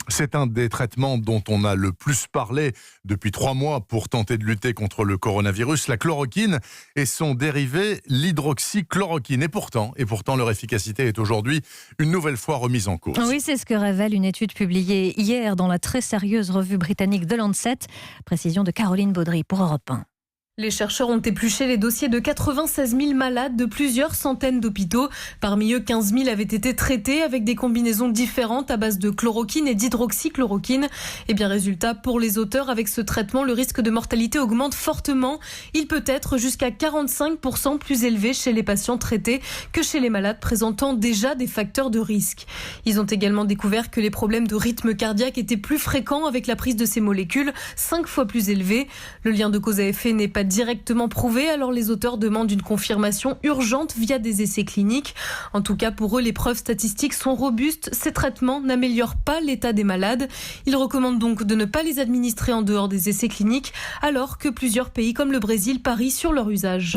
C'est un des traitements dont on a le plus parlé depuis 3 mois pour tenter de lutter contre le coronavirus, la chloroquine et son dérivé, l'hydroxychloroquine. Et pourtant, leur efficacité est aujourd'hui une nouvelle fois remise en cause. Oui, c'est ce que révèle une étude publiée hier dans la très sérieuse revue britannique The Lancet. Précision de Caroline Baudry pour Europe 1. Les chercheurs ont épluché les dossiers de 96 000 malades de plusieurs centaines d'hôpitaux. Parmi eux, 15 000 avaient été traités avec des combinaisons différentes à base de chloroquine et d'hydroxychloroquine. Et bien résultat, pour les auteurs, avec ce traitement, le risque de mortalité augmente fortement. Il peut être jusqu'à 45% plus élevé chez les patients traités que chez les malades présentant déjà des facteurs de risque. Ils ont également découvert que les problèmes de rythme cardiaque étaient plus fréquents avec la prise de ces molécules, 5 fois plus élevés. Le lien de cause à effet n'est pas directement prouvé, alors les auteurs demandent une confirmation urgente via des essais cliniques. En tout cas, pour eux, les preuves statistiques sont robustes. Ces traitements n'améliorent pas l'état des malades. Ils recommandent donc de ne pas les administrer en dehors des essais cliniques, alors que plusieurs pays comme le Brésil parient sur leur usage.